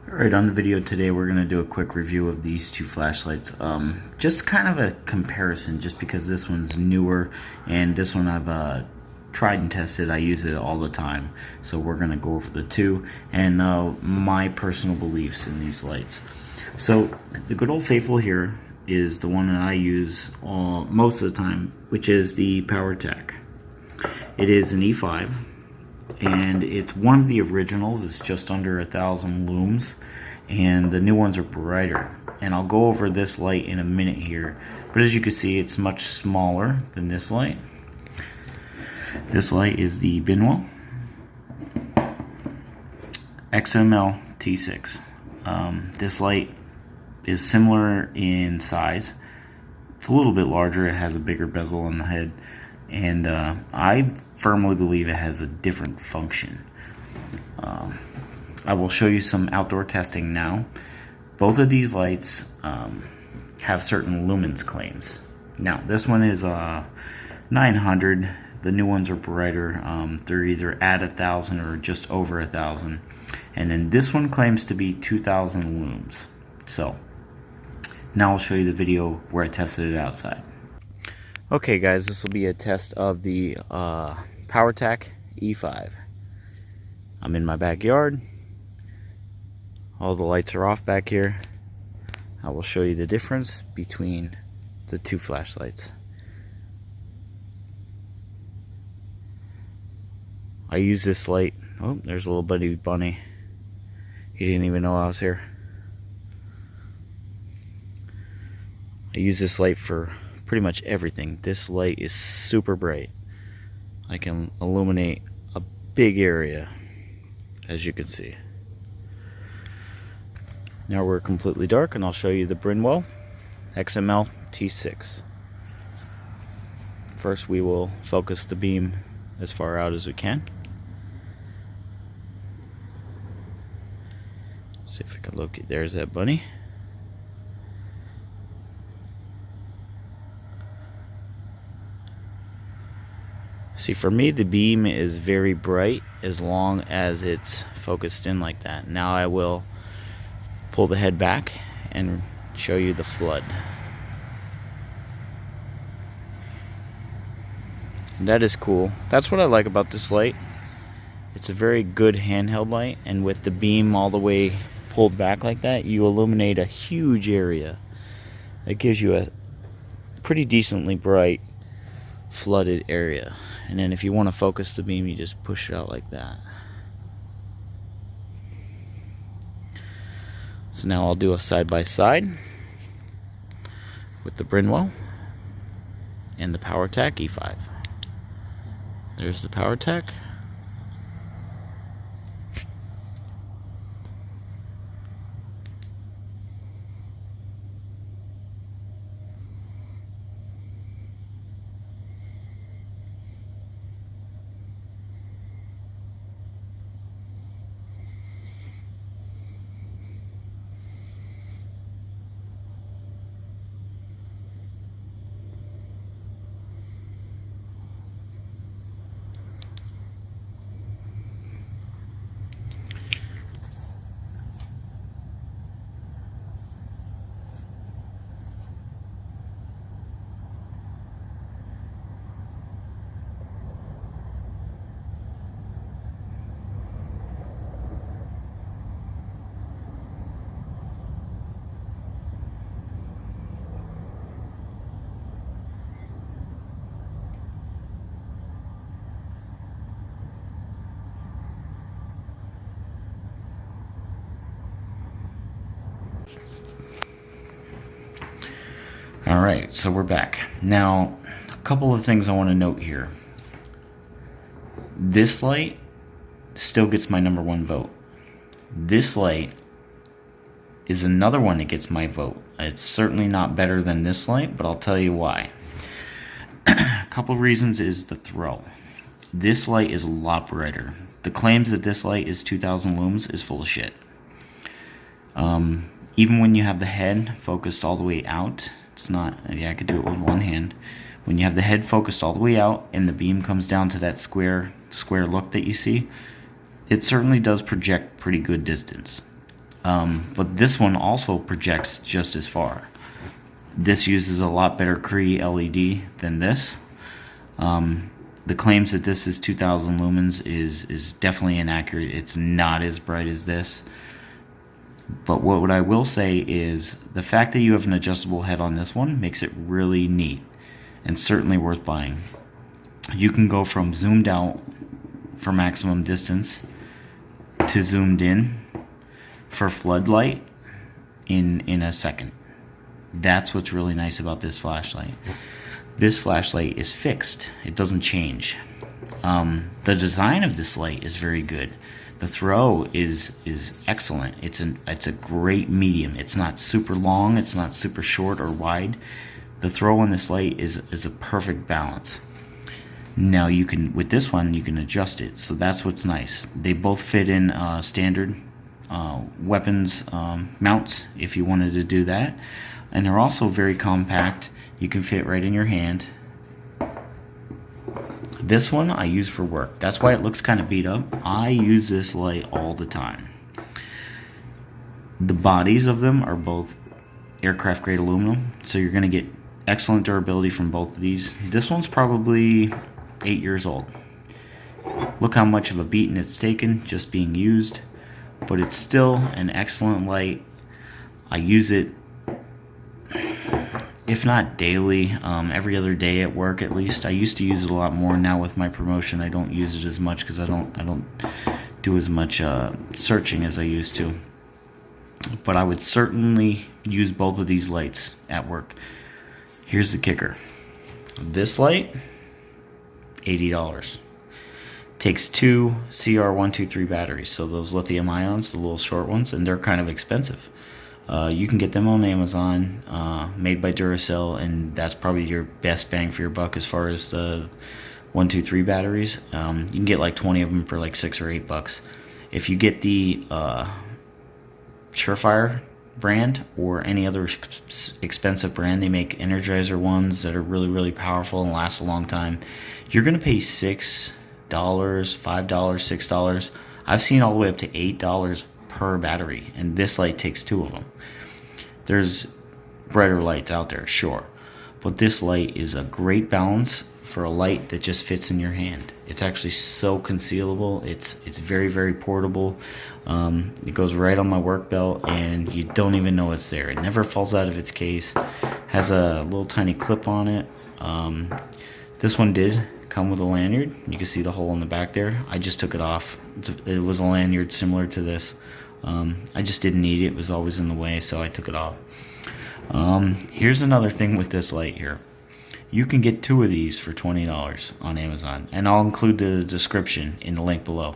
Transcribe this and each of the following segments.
Alright, on the video today we're going to do a quick review of these two flashlights. Just kind of a comparison, just because this one's newer and this one I've tried and tested. I use it all the time. So we're going to go over the two and my personal beliefs in these lights. So the good old faithful here is the one that I use most of the time, which is the Powertac. It is an E5. And it's one of the originals. It's just under 1,000 looms, and the new ones are brighter, and I'll go over this light in a minute here, but as you can see, it's much smaller than this light. This light is the Binwell XML T6. This light is similar in size. It's a little bit larger. It has a bigger bezel on the head, and I firmly believe it has a different function. I will show you some outdoor testing now. Both of these lights have certain lumens claims. Now this one is 900. The new ones are brighter. They're either at 1,000 or just over 1,000, and then this one claims to be 2,000 looms. So now I'll show you the video where I tested it outside. Okay guys, this will be a test of the Powertac E5. I'm in my backyard. All the lights are off back here. I will show you the difference between the two flashlights. I use this light. Oh, there's a little buddy bunny. He didn't even know I was here. I use this light for pretty much everything. This light is super bright. I can illuminate a big area, as you can see. Now we're completely dark, and I'll show you the Binwell XML T6. First we will focus the beam as far out as we can. See if I can locate. There's that bunny. See, for me the beam is very bright as long as it's focused in like that. Now I will pull the head back and show you the flood. And that is cool. That's what I like about this light. It's a very good handheld light, and with the beam all the way pulled back like that, you illuminate a huge area. That gives you a pretty decently bright flooded area. And then if you want to focus the beam, you just push it out like that. So now I'll do a side-by-side with the Binwell and the Powertac E5. There's the Powertac. Alright, so we're back. Now, a couple of things I want to note here. This light still gets my #1 vote. This light is another one that gets my vote. It's certainly not better than this light, but I'll tell you why. A couple of reasons is the throw. This light is a lot brighter. The claims that this light is 2,000 looms is full of shit. Even when you have the head focused all the way out, it's not, yeah, I could do it with one hand. When you have the head focused all the way out and the beam comes down to that square look that you see, it certainly does project pretty good distance. But this one also projects just as far. This uses a lot better Cree LED than this. The claims that this is 2000 lumens is definitely inaccurate. It's not as bright as this. But what I will say is the fact that you have an adjustable head on this one makes it really neat and certainly worth buying. You can go from zoomed out for maximum distance to zoomed in for floodlight in a second. That's what's really nice about this flashlight. This flashlight is fixed. It doesn't change. The design of this light is very good. The throw is excellent. It's a great medium. It's not super long. It's not super short or wide. The throw on this light is a perfect balance. Now you can, with this one, you can adjust it. So that's what's nice. They both fit in standard weapons mounts if you wanted to do that. And they're also very compact. You can fit right in your hand. This one I use for work. That's why it looks kind of beat up. I use this light all the time. The bodies of them are both aircraft grade aluminum, so you're going to get excellent durability from both of these. This one's probably 8 years old. Look how much of a beating it's taken just being used, but it's still an excellent light. I use it, if not daily, every other day at work at least. I used to use it a lot more. Now with my promotion, I don't use it as much because I don't do as much searching as I used to. But I would certainly use both of these lights at work. Here's the kicker. This light, $80. Takes two CR123 batteries, so those lithium ions, the little short ones, and they're kind of expensive. You can get them on Amazon, made by Duracell, and that's probably your best bang for your buck as far as the 123 batteries. You can get like 20 of them for like $6 or $8. If you get the Surefire brand or any other expensive brand, they make Energizer ones that are really powerful and last a long time. You're gonna pay $6, $5, $6. I've seen all the way up to $8 per battery, and this light takes two of them. There's brighter lights out there, sure, but this light is a great balance for a light that just fits in your hand. It's actually so concealable. It's very portable. It goes right on my work belt, and you don't even know it's there. It never falls out of its case. Has a little tiny clip on it. This one did come with a lanyard. You can see the hole in the back there. I just took it off. It was a lanyard similar to this. I just didn't need it. It was always in the way, so I took it off. Here's another thing with this light here. You can get two of these for $20 on Amazon, and I'll include the description in the link below.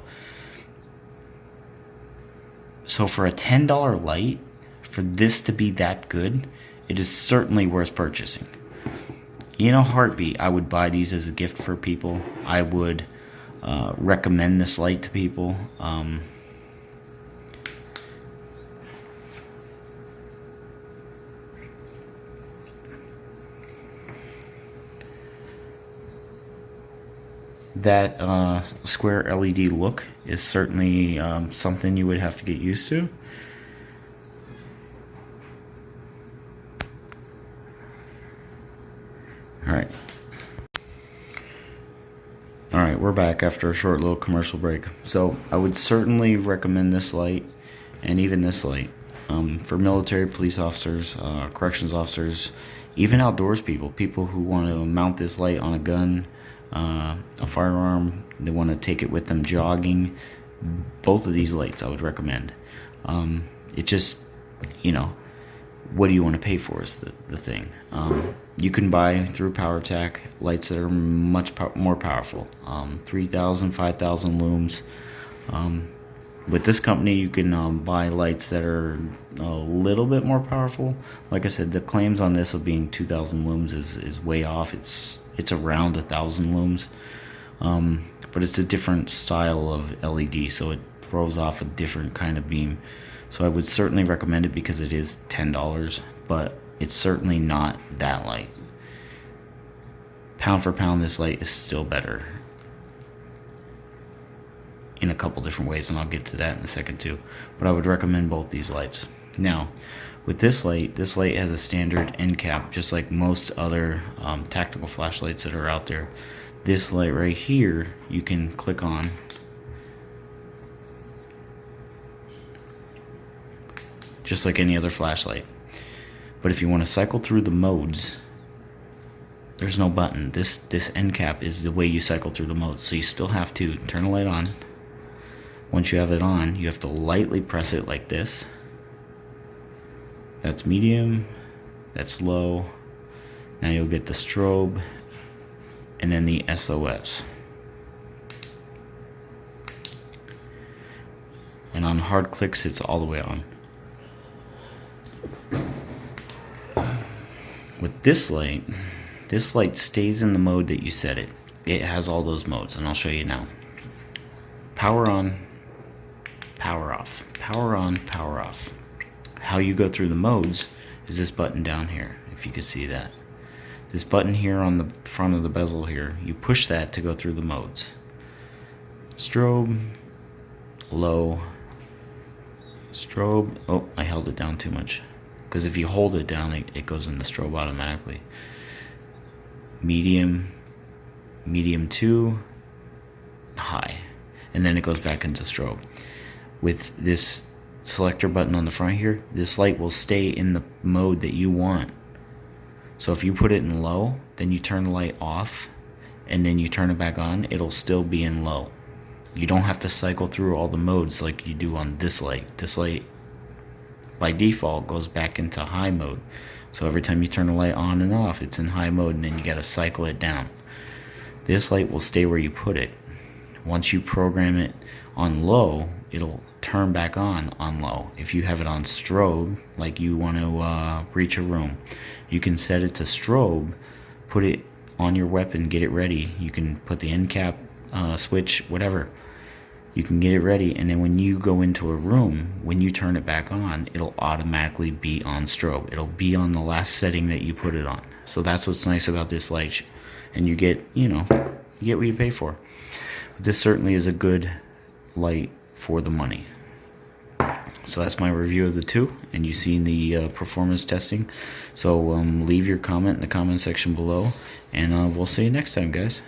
So for a $10 light, for this to be that good, it is certainly worth purchasing. In a heartbeat, I would buy these as a gift for people. I would recommend this light to people. That square LED look is certainly something you would have to get used to. Alright, we're back after a short little commercial break. So I would certainly recommend this light, and even this light, for military, police officers, corrections officers, even outdoors people who want to mount this light on a gun, a firearm, they want to take it with them jogging. Both of these lights I would recommend. It just, what do you want to pay for is the thing. You can buy through Powertac lights that are much more powerful, 3,000, 5,000 looms. With this company, you can buy lights that are a little bit more powerful. Like I said, the claims on this of being 2,000 looms is way off. It's around 1,000 looms, but it's a different style of LED, so it throws off a different kind of beam. So I would certainly recommend it because it is $10, but it's certainly not that light. Pound for pound, this light is still better. in a couple different ways, and I'll get to that in a second too. But I would recommend both these lights. Now, with this light has a standard end cap, just like most other tactical flashlights that are out there. This light right here, you can click on, just like any other flashlight. But if you want to cycle through the modes, there's no button. This end cap is the way you cycle through the modes. So you still have to turn the light on. Once you have it on, you have to lightly press it like this. That's medium, that's low. Now you'll get the strobe and then the SOS. And on hard clicks, it's all the way on. With this light stays in the mode that you set it. It has all those modes, and I'll show you now. Power on, power off, power on, power off. How you go through the modes is this button down here, if you can see that. This button here on the front of the bezel here, you push that to go through the modes. Strobe, low, strobe, oh, I held it down too much. Because if you hold it down, it goes into strobe automatically. Medium, medium 2, high. And then it goes back into strobe. With this selector button on the front here, this light will stay in the mode that you want. So if you put it in low, then you turn the light off, and then you turn it back on, it'll still be in low. You don't have to cycle through all the modes like you do on this light. This light, by default, goes back into high mode. So every time you turn the light on and off, it's in high mode, and then you gotta cycle it down. This light will stay where you put it. Once you program it on low, it'll turn back on low. If you have it on strobe, like you want to reach a room, you can set it to strobe, put it on your weapon, get it ready. You can put the end cap, switch, whatever. You can get it ready, and then when you go into a room, when you turn it back on, it'll automatically be on strobe. It'll be on the last setting that you put it on. So that's what's nice about this light, and you get, you get what you pay for. But this certainly is a good light for the money. So that's my review of the two, and you've seen the performance testing. So leave your comment in the comment section below, and we'll see you next time, guys.